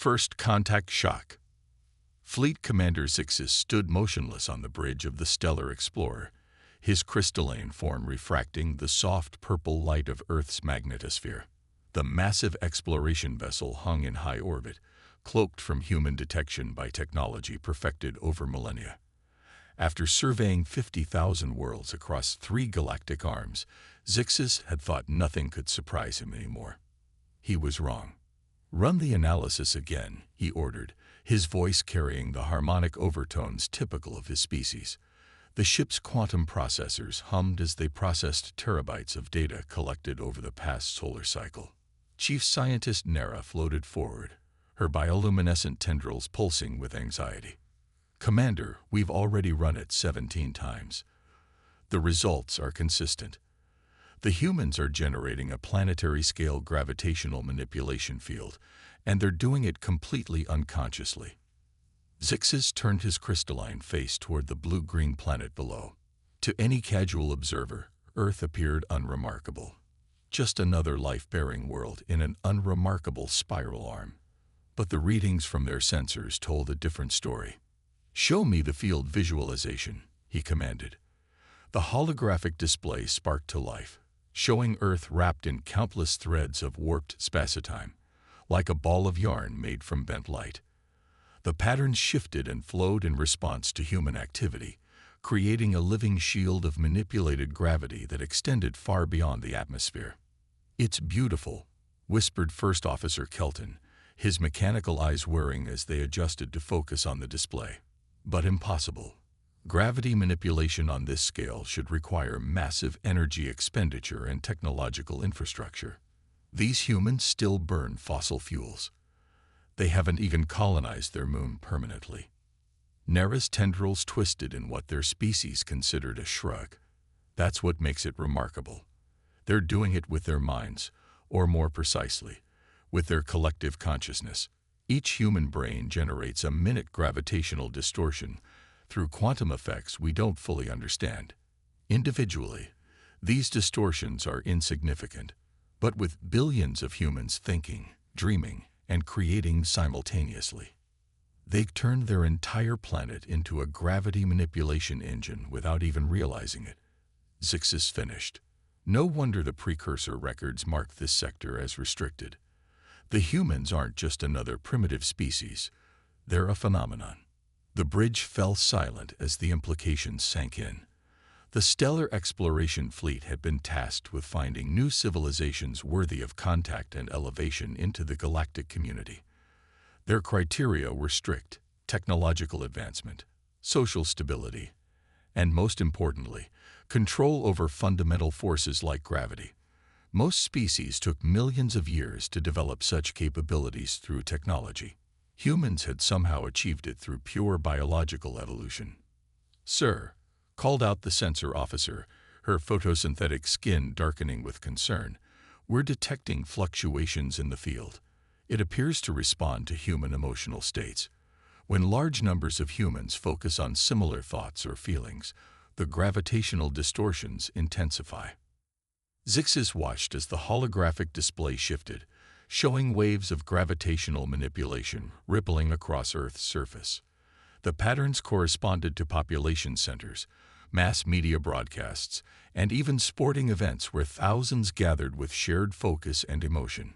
First contact shock. Fleet Commander Zixis stood motionless on the bridge of the Stellar Explorer, his crystalline form refracting the soft purple light of Earth's magnetosphere. The massive exploration vessel hung in high orbit, cloaked from human detection by technology perfected over millennia. After surveying 50,000 worlds across 3 galactic arms, Zixis had thought nothing could surprise him anymore. He was wrong. "Run the analysis again," he ordered, his voice carrying the harmonic overtones typical of his species. The ship's quantum processors hummed as they processed terabytes of data collected over the past solar cycle. Chief Scientist Nera floated forward, her bioluminescent tendrils pulsing with anxiety. "Commander, we've already run it 17 times. The results are consistent. The humans are generating a planetary-scale gravitational manipulation field, and they're doing it completely unconsciously." Zixis turned his crystalline face toward the blue-green planet below. To any casual observer, Earth appeared unremarkable. Just another life-bearing world in an unremarkable spiral arm. But the readings from their sensors told a different story. "Show me the field visualization," he commanded. The holographic display sparked to life, showing Earth wrapped in countless threads of warped spacetime, like a ball of yarn made from bent light. The patterns shifted and flowed in response to human activity, creating a living shield of manipulated gravity that extended far beyond the atmosphere. "It's beautiful," whispered First Officer Kelton, his mechanical eyes whirring as they adjusted to focus on the display. "But impossible. Gravity manipulation on this scale should require massive energy expenditure and technological infrastructure. These humans still burn fossil fuels. They haven't even colonized their moon permanently." Nera's tendrils twisted in what their species considered a shrug. "That's what makes it remarkable. They're doing it with their minds, or more precisely, with their collective consciousness. Each human brain generates a minute gravitational distortion through quantum effects we don't fully understand. Individually, these distortions are insignificant, but with billions of humans thinking, dreaming, and creating simultaneously, they turned their entire planet into a gravity manipulation engine without even realizing it." Zixis finished. "No wonder the precursor records marked this sector as restricted. The humans aren't just another primitive species, they're a phenomenon." The bridge fell silent as the implications sank in. The stellar exploration fleet had been tasked with finding new civilizations worthy of contact and elevation into the galactic community. Their criteria were strict: technological advancement, social stability, and most importantly, control over fundamental forces like gravity. Most species took millions of years to develop such capabilities through technology. Humans had somehow achieved it through pure biological evolution. "Sir," called out the sensor officer, her photosynthetic skin darkening with concern, "we're detecting fluctuations in the field. It appears to respond to human emotional states. When large numbers of humans focus on similar thoughts or feelings, the gravitational distortions intensify." Zixis watched as the holographic display shifted, showing waves of gravitational manipulation rippling across Earth's surface. The patterns corresponded to population centers, mass media broadcasts, and even sporting events where thousands gathered with shared focus and emotion.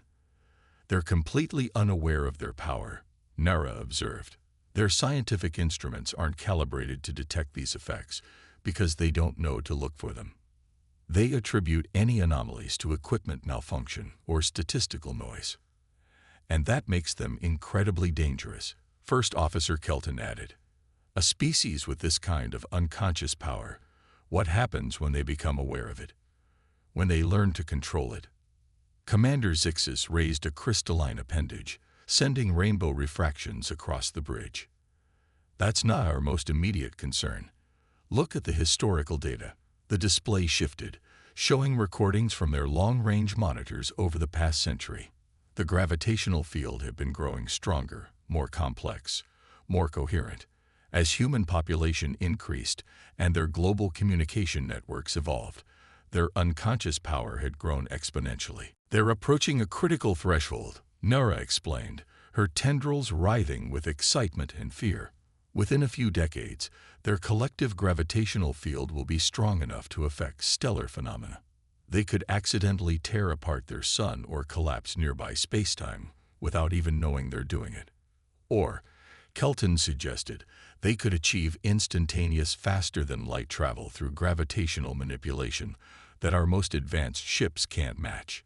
"They're completely unaware of their power," Nera observed. "Their scientific instruments aren't calibrated to detect these effects because they don't know to look for them. They attribute any anomalies to equipment malfunction or statistical noise. And that makes them incredibly dangerous," First Officer Kelton added. "A species with this kind of unconscious power, what happens when they become aware of it? When they learn to control it?" Commander Zixis raised a crystalline appendage, sending rainbow refractions across the bridge. "That's not our most immediate concern. Look at the historical data." The display shifted, showing recordings from their long-range monitors over the past century. The gravitational field had been growing stronger, more complex, more coherent, as human population increased and their global communication networks evolved. Their unconscious power had grown exponentially. "They're approaching a critical threshold," Nera explained, her tendrils writhing with excitement and fear. Within a few decades, their collective gravitational field will be strong enough to affect stellar phenomena. They could accidentally tear apart their sun or collapse nearby spacetime without even knowing they're doing it. Or, Kelton suggested, they could achieve instantaneous faster-than-light travel through gravitational manipulation that our most advanced ships can't match.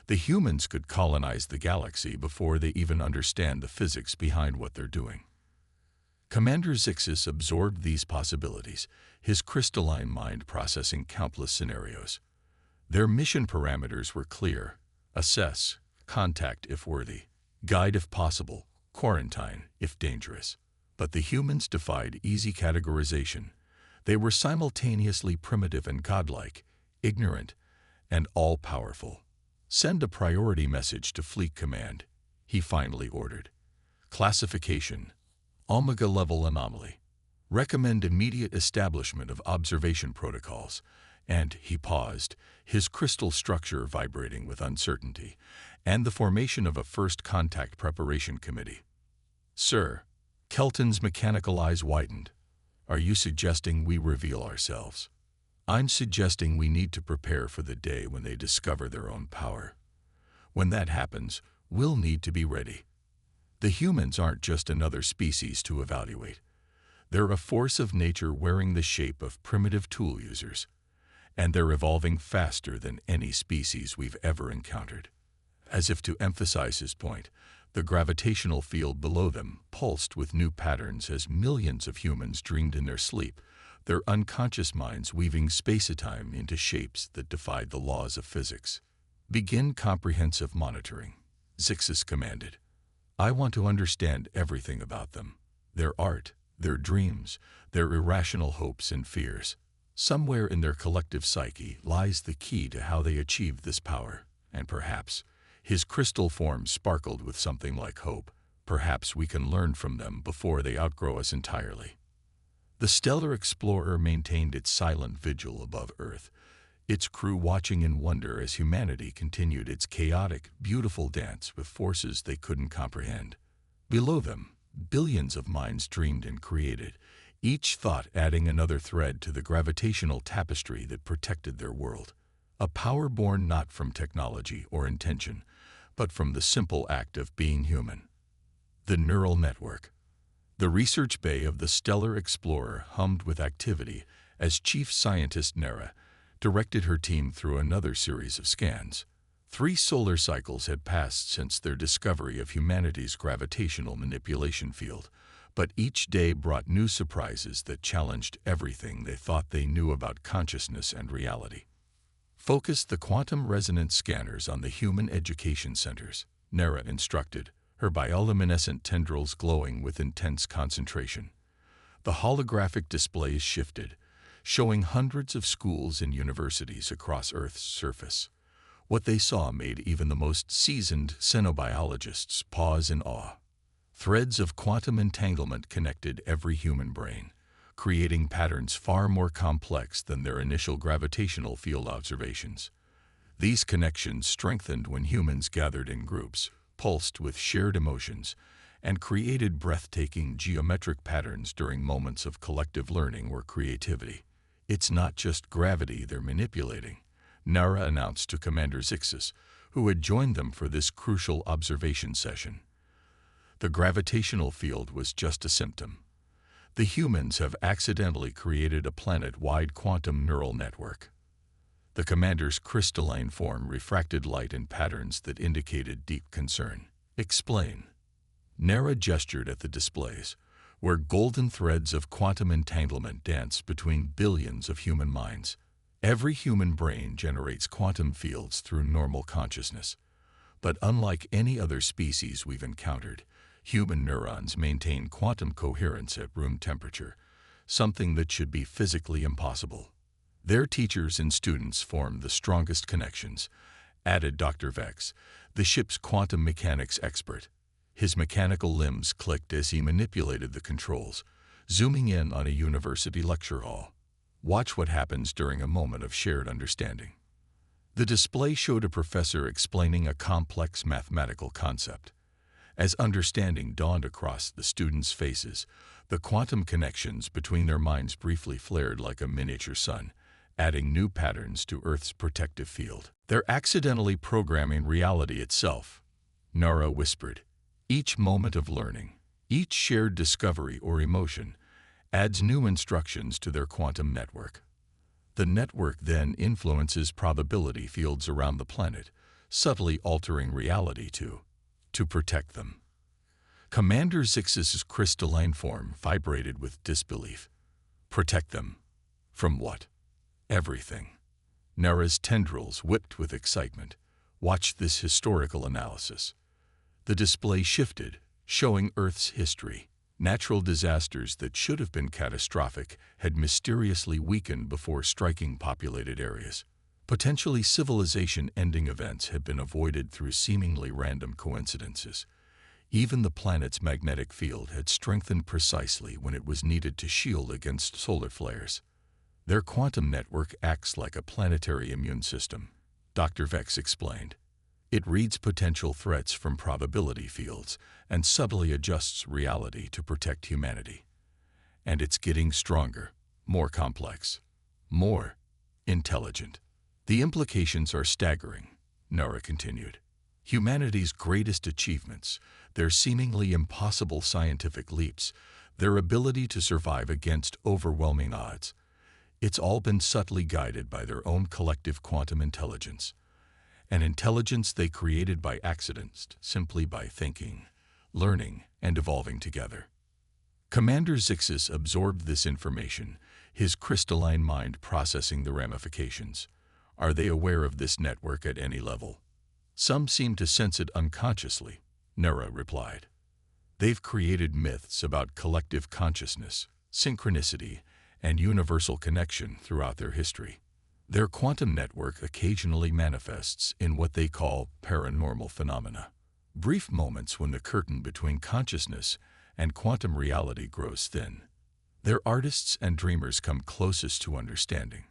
The humans could colonize the galaxy before they even understand the physics behind what they're doing. Commander Zixis absorbed these possibilities, his crystalline mind processing countless scenarios. Their mission parameters were clear: assess, contact if worthy, guide if possible, quarantine if dangerous. But the humans defied easy categorization. They were simultaneously primitive and godlike, ignorant, and all-powerful. "Send a priority message to Fleet Command," he finally ordered. "Classification: Omega-level anomaly. Recommend immediate establishment of observation protocols." And he paused, his crystal structure vibrating with uncertainty, "and the formation of a first contact preparation committee." "Sir," Kelton's mechanical eyes widened, "are you suggesting we reveal ourselves?" "I'm suggesting we need to prepare for the day when they discover their own power. When that happens, we'll need to be ready. The humans aren't just another species to evaluate. They're a force of nature wearing the shape of primitive tool users, and they're evolving faster than any species we've ever encountered." As if to emphasize his point, the gravitational field below them pulsed with new patterns as millions of humans dreamed in their sleep, their unconscious minds weaving spacetime into shapes that defied the laws of physics. "Begin comprehensive monitoring," Zixis commanded. "I want to understand everything about them, their art, their dreams, their irrational hopes and fears. Somewhere in their collective psyche lies the key to how they achieved this power, and perhaps," his crystal form sparkled with something like hope, "perhaps we can learn from them before they outgrow us entirely." The Stellar Explorer maintained its silent vigil above Earth, its crew watching in wonder as humanity continued its chaotic, beautiful dance with forces they couldn't comprehend. Below them, billions of minds dreamed and created, each thought adding another thread to the gravitational tapestry that protected their world. A power born not from technology or intention, but from the simple act of being human. The neural network. The research bay of the Stellar Explorer hummed with activity as Chief Scientist Nera directed her team through another series of scans. 3 solar cycles had passed since their discovery of humanity's gravitational manipulation field, but each day brought new surprises that challenged everything they thought they knew about consciousness and reality. "Focus the quantum resonance scanners on the human education centers," Nera instructed, her bioluminescent tendrils glowing with intense concentration. The holographic displays shifted, showing hundreds of schools and universities across Earth's surface. What they saw made even the most seasoned xenobiologists pause in awe. Threads of quantum entanglement connected every human brain, creating patterns far more complex than their initial gravitational field observations. These connections strengthened when humans gathered in groups, pulsed with shared emotions, and created breathtaking geometric patterns during moments of collective learning or creativity. "It's not just gravity they're manipulating," Nara announced to Commander Zixis, who had joined them for this crucial observation session. "The gravitational field was just a symptom. The humans have accidentally created a planet-wide quantum neural network." The commander's crystalline form refracted light in patterns that indicated deep concern. "Explain." Nara gestured at the displays, where golden threads of quantum entanglement dance between billions of human minds. Every human brain generates quantum fields through normal consciousness. But unlike any other species we've encountered, human neurons maintain quantum coherence at room temperature, something that should be physically impossible. "Their teachers and students form the strongest connections," added Dr. Vex, the ship's quantum mechanics expert. His mechanical limbs clicked as he manipulated the controls, zooming in on a university lecture hall. "Watch what happens during a moment of shared understanding." The display showed a professor explaining a complex mathematical concept. As understanding dawned across the students' faces, the quantum connections between their minds briefly flared like a miniature sun, adding new patterns to Earth's protective field. "They're accidentally programming reality itself," Nara whispered. "Each moment of learning, each shared discovery or emotion, adds new instructions to their quantum network. The network then influences probability fields around the planet, subtly altering reality to protect them." Commander Zix's crystalline form vibrated with disbelief. Protect them? From what? Everything. Nara's tendrils whipped with excitement. Watch this historical analysis. The display shifted, showing Earth's history. Natural disasters that should have been catastrophic had mysteriously weakened before striking populated areas. Potentially civilization-ending events had been avoided through seemingly random coincidences. Even the planet's magnetic field had strengthened precisely when it was needed to shield against solar flares. Their quantum network acts like a planetary immune system, Dr. Vex explained. It reads potential threats from probability fields and subtly adjusts reality to protect humanity. And it's getting stronger, more complex, more intelligent. The implications are staggering, Nara continued. Humanity's greatest achievements, their seemingly impossible scientific leaps, their ability to survive against overwhelming odds, it's all been subtly guided by their own collective quantum intelligence. An intelligence they created by accident, simply by thinking, learning, and evolving together. Commander Zixis absorbed this information, his crystalline mind processing the ramifications. Are they aware of this network at any level? Some seem to sense it unconsciously, Nara replied. They've created myths about collective consciousness, synchronicity, and universal connection throughout their history. Their quantum network occasionally manifests in what they call paranormal phenomena, brief moments when the curtain between consciousness and quantum reality grows thin. Their artists and dreamers come closest to understanding,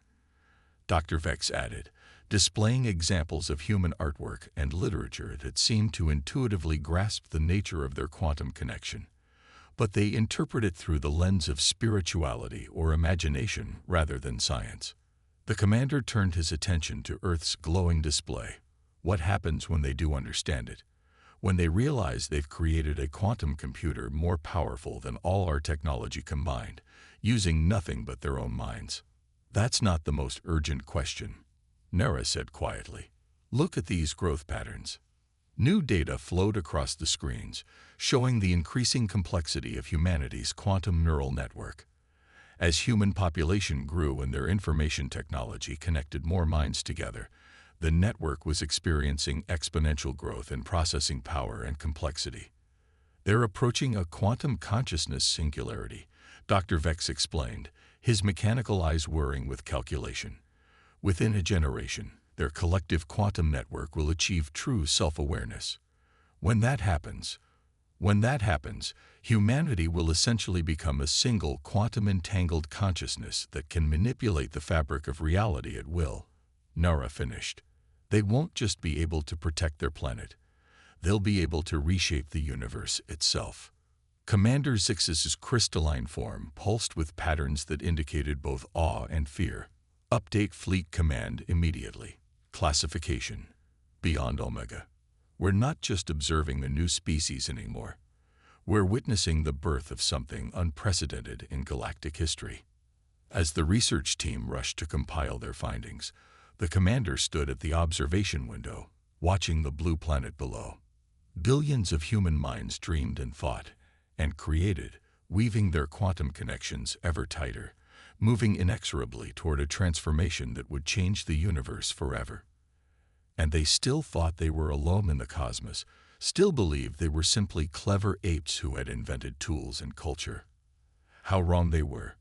Dr. Vex added, displaying examples of human artwork and literature that seem to intuitively grasp the nature of their quantum connection. But they interpret it through the lens of spirituality or imagination rather than science. The commander turned his attention to Earth's glowing display. What happens when they do understand it? When they realize they've created a quantum computer more powerful than all our technology combined, using nothing but their own minds. That's not the most urgent question, Nara said quietly. Look at these growth patterns. New data flowed across the screens, showing the increasing complexity of humanity's quantum neural network. As human population grew and their information technology connected more minds together, the network was experiencing exponential growth in processing power and complexity. They're approaching a quantum consciousness singularity, Dr. Vex explained, his mechanical eyes whirring with calculation. Within a generation, their collective quantum network will achieve true self-awareness. When that happens, humanity will essentially become a single quantum-entangled consciousness that can manipulate the fabric of reality at will, Nara finished. They won't just be able to protect their planet. They'll be able to reshape the universe itself. Commander Zix's crystalline form pulsed with patterns that indicated both awe and fear. Update fleet command immediately. Classification. Beyond Omega. We're not just observing the new species anymore. We're witnessing the birth of something unprecedented in galactic history. As the research team rushed to compile their findings, the commander stood at the observation window, watching the blue planet below. Billions of human minds dreamed and thought, and created, weaving their quantum connections ever tighter, moving inexorably toward a transformation that would change the universe forever. And they still thought they were alone in the cosmos, still believed they were simply clever apes who had invented tools and culture. How wrong they were.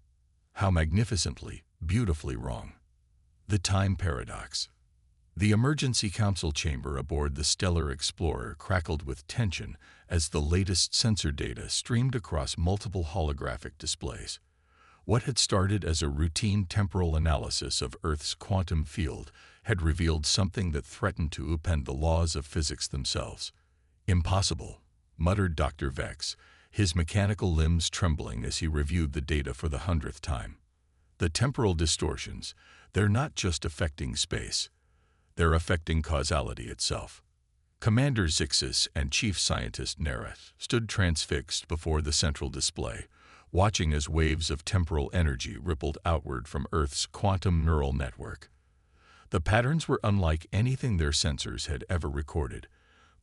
How magnificently, beautifully wrong. The time paradox. The emergency council chamber aboard the Stellar Explorer crackled with tension as the latest sensor data streamed across multiple holographic displays. What had started as a routine temporal analysis of Earth's quantum field had revealed something that threatened to upend the laws of physics themselves. Impossible, muttered Dr. Vex, his mechanical limbs trembling as he reviewed the data for the 100th time. The temporal distortions, they're not just affecting space. They're affecting causality itself. Commander Zixis and Chief Scientist Nereth stood transfixed before the central display, watching as waves of temporal energy rippled outward from Earth's quantum neural network. The patterns were unlike anything their sensors had ever recorded,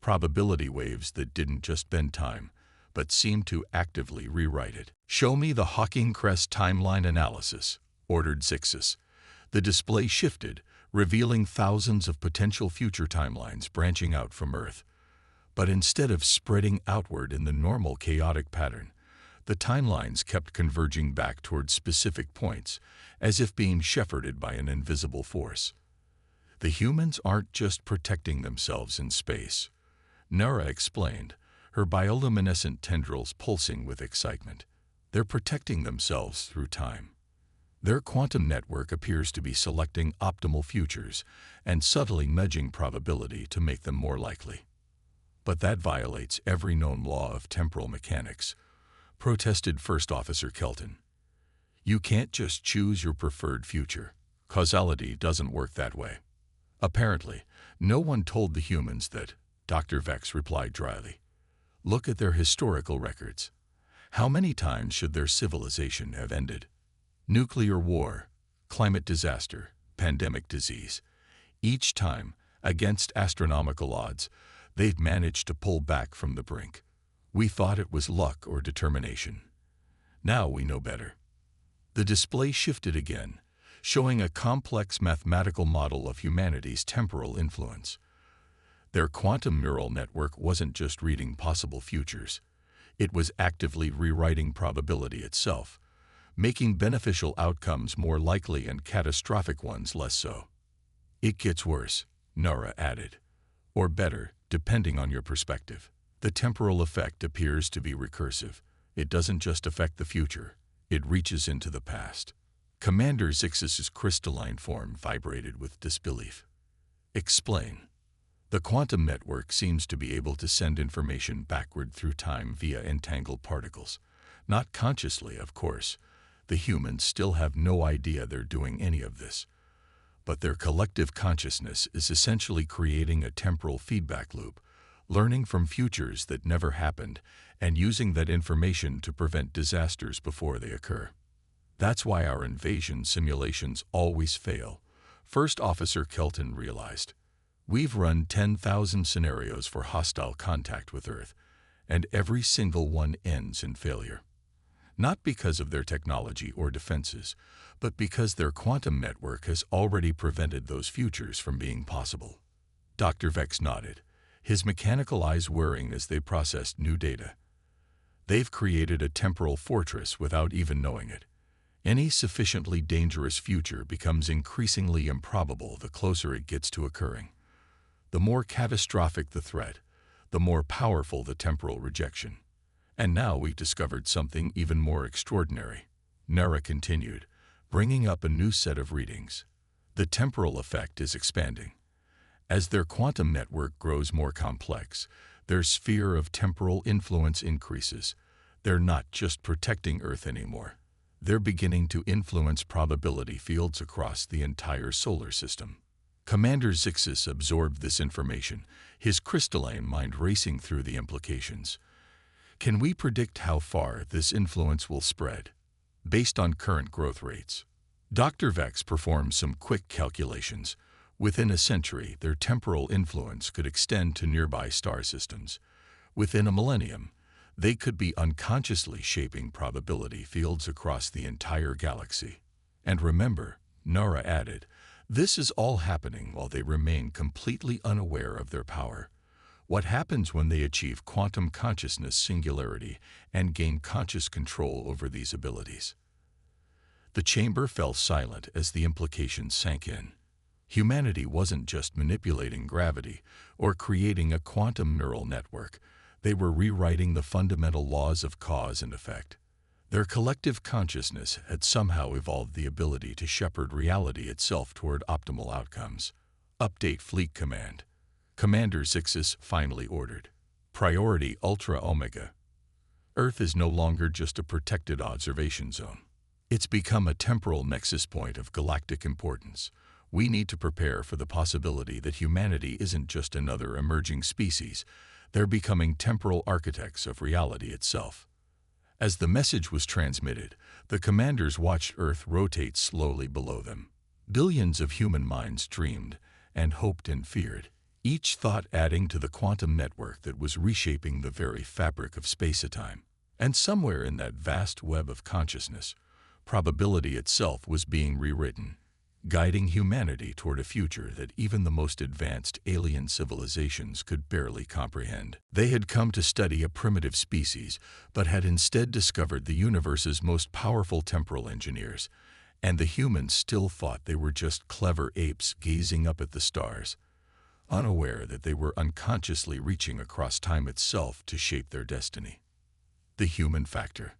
probability waves that didn't just bend time, but seemed to actively rewrite it. "Show me the Hawking Crest timeline analysis," ordered Zixis. The display shifted, revealing thousands of potential future timelines branching out from Earth. But instead of spreading outward in the normal chaotic pattern, the timelines kept converging back toward specific points, as if being shepherded by an invisible force. The humans aren't just protecting themselves in space, Nora explained, her bioluminescent tendrils pulsing with excitement. They're protecting themselves through time. Their quantum network appears to be selecting optimal futures and subtly nudging probability to make them more likely. But that violates every known law of temporal mechanics, protested First Officer Kelton. You can't just choose your preferred future. Causality doesn't work that way. Apparently, no one told the humans that, Dr. Vex replied dryly. Look at their historical records. How many times should their civilization have ended? Nuclear war, climate disaster, pandemic disease. Each time, against astronomical odds, they've managed to pull back from the brink. We thought it was luck or determination. Now we know better. The display shifted again, showing a complex mathematical model of humanity's temporal influence. Their quantum neural network wasn't just reading possible futures. It was actively rewriting probability itself, making beneficial outcomes more likely and catastrophic ones less so. It gets worse, Nora added. Or better, depending on your perspective. The temporal effect appears to be recursive. It doesn't just affect the future, it reaches into the past. Commander Zixis's crystalline form vibrated with disbelief. Explain. The quantum network seems to be able to send information backward through time via entangled particles. Not consciously, of course. The humans still have no idea they're doing any of this. But their collective consciousness is essentially creating a temporal feedback loop, learning from futures that never happened and using that information to prevent disasters before they occur. That's why our invasion simulations always fail, First Officer Kelton realized. We've run 10,000 scenarios for hostile contact with Earth, and every single one ends in failure. Not because of their technology or defenses, but because their quantum network has already prevented those futures from being possible. Dr. Vex nodded, his mechanical eyes whirring as they processed new data. They've created a temporal fortress without even knowing it. Any sufficiently dangerous future becomes increasingly improbable the closer it gets to occurring. The more catastrophic the threat, the more powerful the temporal rejection. And now we've discovered something even more extraordinary, Nara continued, bringing up a new set of readings. The temporal effect is expanding. As their quantum network grows more complex, their sphere of temporal influence increases. They're not just protecting Earth anymore. They're beginning to influence probability fields across the entire solar system. Commander Zixis absorbed this information, his crystalline mind racing through the implications. Can we predict how far this influence will spread? Based on current growth rates. Dr. Vex performed some quick calculations. Within a century, their temporal influence could extend to nearby star systems. Within a millennium, they could be unconsciously shaping probability fields across the entire galaxy. And remember, Nora added, this is all happening while they remain completely unaware of their power. What happens when they achieve quantum consciousness singularity and gain conscious control over these abilities? The chamber fell silent as the implications sank in. Humanity wasn't just manipulating gravity or creating a quantum neural network. They were rewriting the fundamental laws of cause and effect. Their collective consciousness had somehow evolved the ability to shepherd reality itself toward optimal outcomes. Update Fleet Command. Commander Zixis finally ordered. Priority Ultra Omega. Earth is no longer just a protected observation zone. It's become a temporal nexus point of galactic importance. We need to prepare for the possibility that humanity isn't just another emerging species. They're becoming temporal architects of reality itself. As the message was transmitted, the commanders watched Earth rotate slowly below them. Billions of human minds dreamed and hoped and feared, each thought adding to the quantum network that was reshaping the very fabric of space-time. And somewhere in that vast web of consciousness, probability itself was being rewritten, guiding humanity toward a future that even the most advanced alien civilizations could barely comprehend. They had come to study a primitive species, but had instead discovered the universe's most powerful temporal engineers, and the humans still thought they were just clever apes gazing up at the stars, unaware that they were unconsciously reaching across time itself to shape their destiny. The human factor.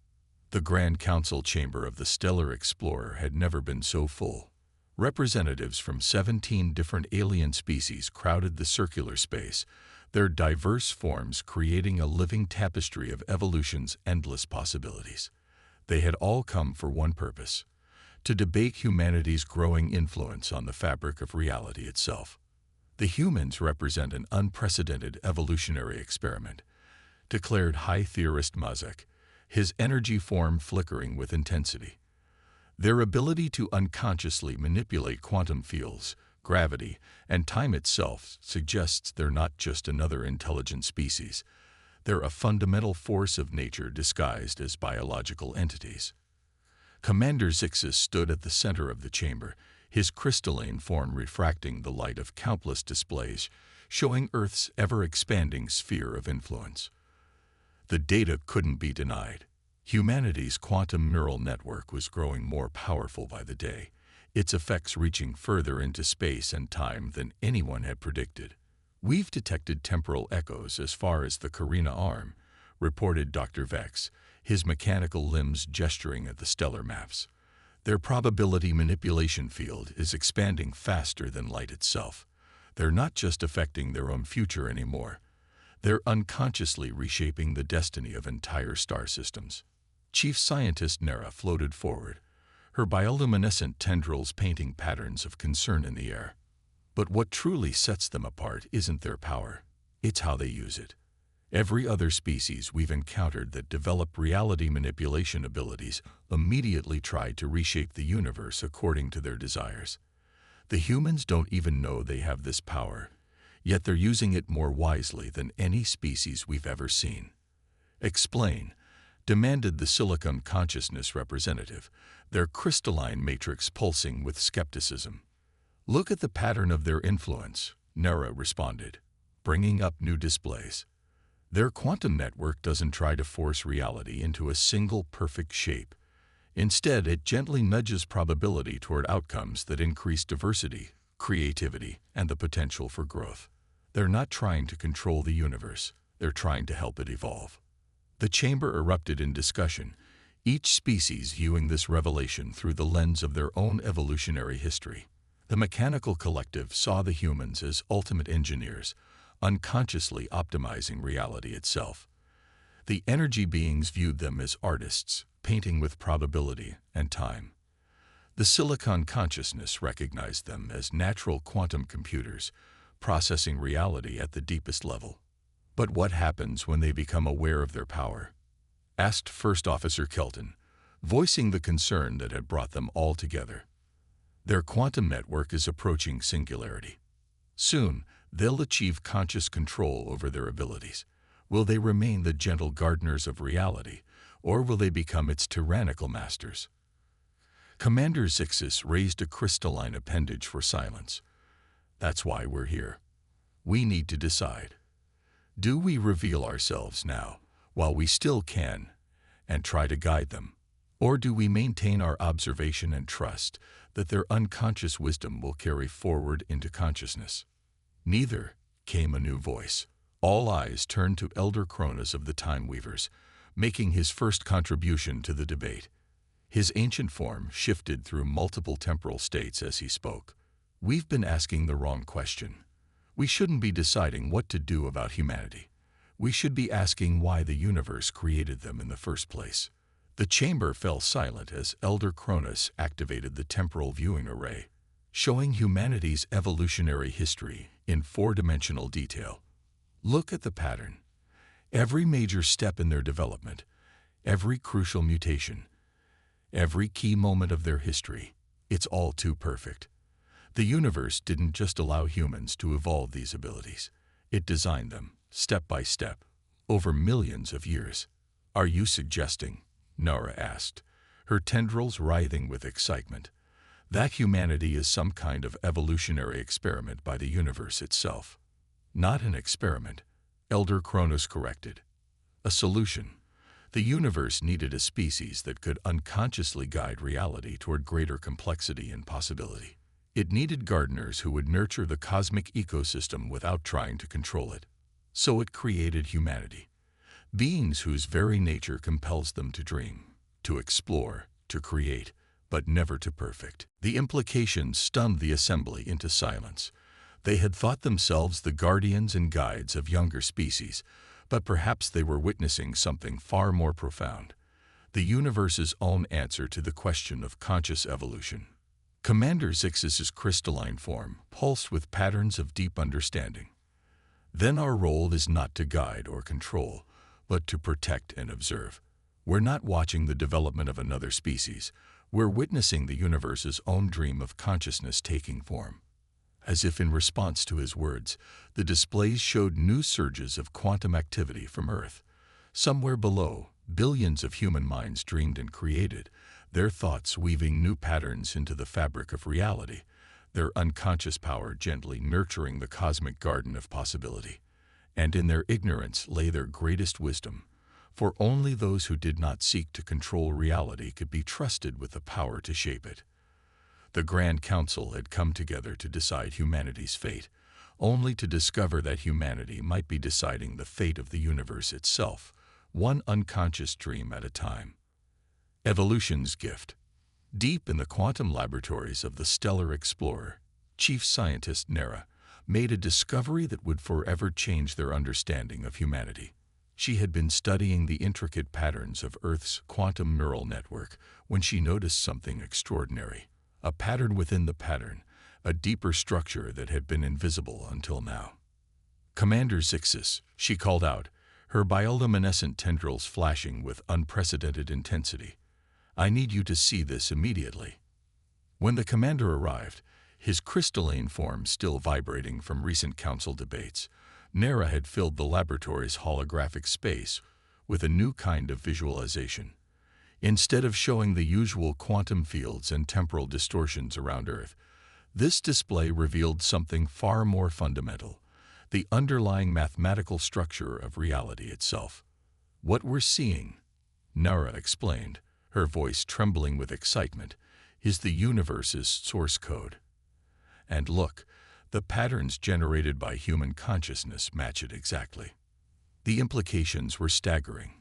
The Grand Council chamber of the Stellar Explorer had never been so full. Representatives from 17 different alien species crowded the circular space, their diverse forms creating a living tapestry of evolution's endless possibilities. They had all come for one purpose: to debate humanity's growing influence on the fabric of reality itself. The humans represent an unprecedented evolutionary experiment, declared High Theorist Mazek, his energy form flickering with intensity. Their ability to unconsciously manipulate quantum fields, gravity, and time itself suggests they're not just another intelligent species. They're a fundamental force of nature disguised as biological entities. Commander Zixis stood at the center of the chamber, his crystalline form refracting the light of countless displays, showing Earth's ever-expanding sphere of influence. The data couldn't be denied. Humanity's quantum neural network was growing more powerful by the day, its effects reaching further into space and time than anyone had predicted. "We've detected temporal echoes as far as the Carina arm," reported Dr. Vex, his mechanical limbs gesturing at the stellar maps. "Their probability manipulation field is expanding faster than light itself. They're not just affecting their own future anymore. They're unconsciously reshaping the destiny of entire star systems." Chief Scientist Nera floated forward, her bioluminescent tendrils painting patterns of concern in the air. But what truly sets them apart isn't their power, it's how they use it. Every other species we've encountered that developed reality manipulation abilities immediately tried to reshape the universe according to their desires. The humans don't even know they have this power, yet they're using it more wisely than any species we've ever seen. "Explain," demanded the Silicon Consciousness representative, their crystalline matrix pulsing with skepticism. "Look at the pattern of their influence," Nera responded, bringing up new displays. "Their quantum network doesn't try to force reality into a single perfect shape. Instead, it gently nudges probability toward outcomes that increase diversity, creativity, and the potential for growth. They're not trying to control the universe, they're trying to help it evolve." The chamber erupted in discussion, each species viewing this revelation through the lens of their own evolutionary history. The mechanical collective saw the humans as ultimate engineers, unconsciously optimizing reality itself. The energy beings viewed them as artists, painting with probability and time. The Silicon Consciousness recognized them as natural quantum computers, processing reality at the deepest level. "But what happens when they become aware of their power?" asked First Officer Kelton, voicing the concern that had brought them all together. "Their quantum network is approaching singularity. Soon, they'll achieve conscious control over their abilities. Will they remain the gentle gardeners of reality, or will they become its tyrannical masters?" Commander Zixis raised a crystalline appendage for silence. "That's why we're here. We need to decide. Do we reveal ourselves now, while we still can, and try to guide them? Or do we maintain our observation and trust that their unconscious wisdom will carry forward into consciousness?" "Neither," came a new voice. All eyes turned to Elder Cronus of the Time Weavers, making his first contribution to the debate. His ancient form shifted through multiple temporal states as he spoke. "We've been asking the wrong question. We shouldn't be deciding what to do about humanity. We should be asking why the universe created them in the first place. The chamber fell silent as Elder Cronus activated the temporal viewing array, showing humanity's evolutionary history in four-dimensional detail. Look at the pattern. Every major step in their development, every crucial mutation, every key moment of their history, it's all too perfect. The universe didn't just allow humans to evolve these abilities. It designed them, step by step, over millions of years. Are you suggesting, Nora asked, her tendrils writhing with excitement, that humanity is some kind of evolutionary experiment by the universe itself? Not an experiment, Elder Cronus corrected. A solution. The universe needed a species that could unconsciously guide reality toward greater complexity and possibility. It needed gardeners who would nurture the cosmic ecosystem without trying to control it. So it created humanity, beings whose very nature compels them to dream, to explore, to create, but never to perfect. The implications stunned the assembly into silence. They had thought themselves the guardians and guides of younger species, but perhaps they were witnessing something far more profound, the universe's own answer to the question of conscious evolution. Commander Zixus's crystalline form pulsed with patterns of deep understanding. Then our role is not to guide or control, but to protect and observe. We're not watching the development of another species. We're witnessing the universe's own dream of consciousness taking form. As if in response to his words, the displays showed new surges of quantum activity from Earth. Somewhere below, billions of human minds dreamed and created, their thoughts weaving new patterns into the fabric of reality, their unconscious power gently nurturing the cosmic garden of possibility. And in their ignorance lay their greatest wisdom, for only those who did not seek to control reality could be trusted with the power to shape it. The Grand Council had come together to decide humanity's fate, only to discover that humanity might be deciding the fate of the universe itself, one unconscious dream at a time. Evolution's gift. Deep in the quantum laboratories of the stellar explorer, Chief Scientist Nera made a discovery that would forever change their understanding of humanity. She had been studying the intricate patterns of Earth's quantum neural network when she noticed something extraordinary. A pattern within the pattern, a deeper structure that had been invisible until now. Commander Zixus, she called out, her bioluminescent tendrils flashing with unprecedented intensity. I need you to see this immediately. When the commander arrived, his crystalline form still vibrating from recent council debates, Nera had filled the laboratory's holographic space with a new kind of visualization. Instead of showing the usual quantum fields and temporal distortions around Earth, this display revealed something far more fundamental, the underlying mathematical structure of reality itself. What we're seeing, Nara explained, her voice trembling with excitement, is the universe's source code. And look, the patterns generated by human consciousness match it exactly. The implications were staggering.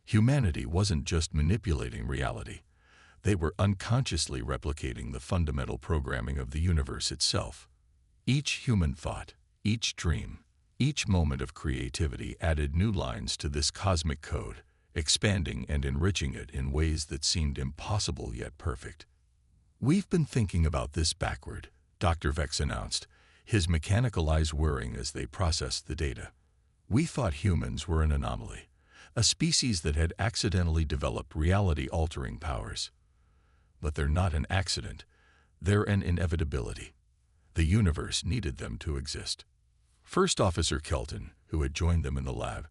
Humanity wasn't just manipulating reality. They were unconsciously replicating the fundamental programming of the universe itself. Each human thought, each dream, each moment of creativity added new lines to this cosmic code, expanding and enriching it in ways that seemed impossible yet perfect. We've been thinking about this backward, Dr. Vex announced, his mechanical eyes whirring as they processed the data. We thought humans were an anomaly, a species that had accidentally developed reality-altering powers. But they're not an accident. They're an inevitability. The universe needed them to exist. First Officer Kelton, who had joined them in the lab,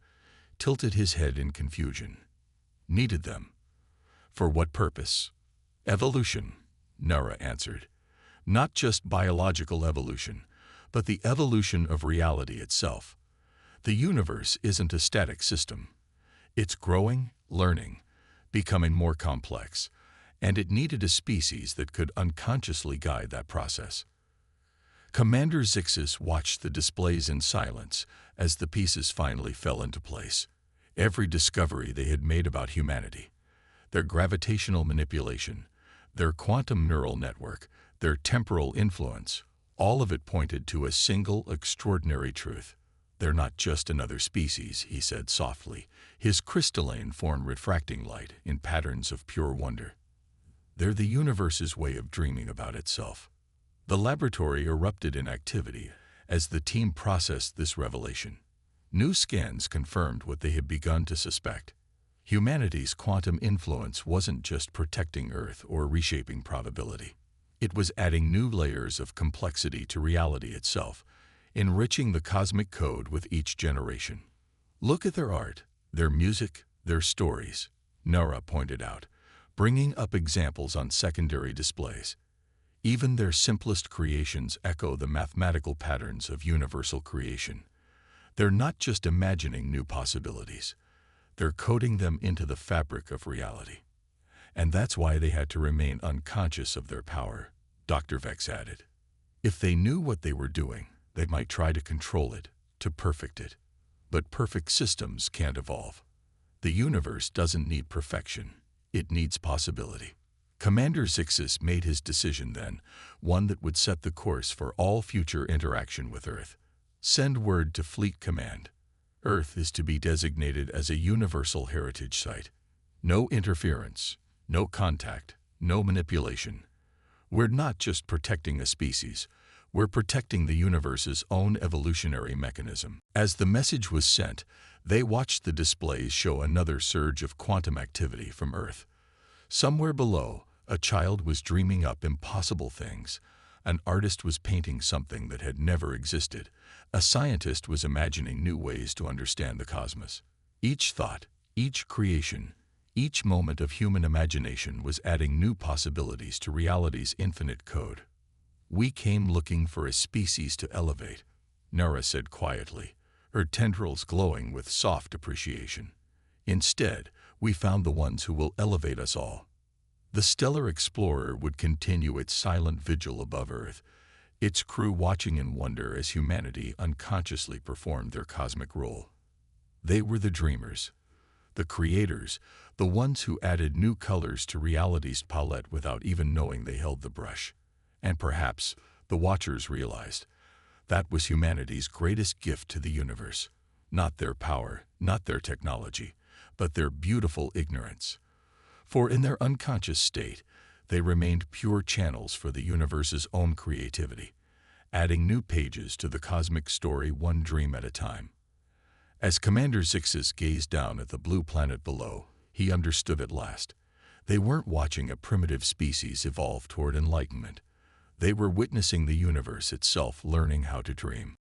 tilted his head in confusion. Needed them? For what purpose? Evolution, Nara answered. Not just biological evolution, but the evolution of reality itself. The universe isn't a static system. It's growing, learning, becoming more complex, and it needed a species that could unconsciously guide that process. Commander Zixus watched the displays in silence as the pieces finally fell into place. Every discovery they had made about humanity, their gravitational manipulation, their quantum neural network, their temporal influence, all of it pointed to a single extraordinary truth. "They're not just another species," he said softly, his crystalline form refracting light in patterns of pure wonder. "They're the universe's way of dreaming about itself." The laboratory erupted in activity as the team processed this revelation. New scans confirmed what they had begun to suspect. Humanity's quantum influence wasn't just protecting Earth or reshaping probability. It was adding new layers of complexity to reality itself, enriching the cosmic code with each generation. "Look at their art, their music, their stories," Nara pointed out, bringing up examples on secondary displays. "Even their simplest creations echo the mathematical patterns of universal creation. They're not just imagining new possibilities. They're coding them into the fabric of reality. And that's why they had to remain unconscious of their power," Dr. Vex added. "If they knew what they were doing, they might try to control it, to perfect it. But perfect systems can't evolve. The universe doesn't need perfection. It needs possibility." Commander Zixis made his decision then, one that would set the course for all future interaction with Earth. "Send word to Fleet Command. Earth is to be designated as a universal heritage site. No interference, no contact, no manipulation. We're not just protecting a species, we're protecting the universe's own evolutionary mechanism." As the message was sent, they watched the displays show another surge of quantum activity from Earth. Somewhere below, a child was dreaming up impossible things. An artist was painting something that had never existed. A scientist was imagining new ways to understand the cosmos. Each thought, each creation, each moment of human imagination was adding new possibilities to reality's infinite code. "We came looking for a species to elevate," Nara said quietly, her tendrils glowing with soft appreciation. "Instead, we found the ones who will elevate us all." The Stellar Explorer would continue its silent vigil above Earth, its crew watching in wonder as humanity unconsciously performed their cosmic role. They were the dreamers, the creators, the ones who added new colors to reality's palette without even knowing they held the brush. And perhaps, the Watchers realized, that was humanity's greatest gift to the universe. Not their power, not their technology, but their beautiful ignorance. For in their unconscious state, they remained pure channels for the universe's own creativity, adding new pages to the cosmic story one dream at a time. As Commander Zixis gazed down at the blue planet below, he understood at last. They weren't watching a primitive species evolve toward enlightenment. They were witnessing the universe itself learning how to dream.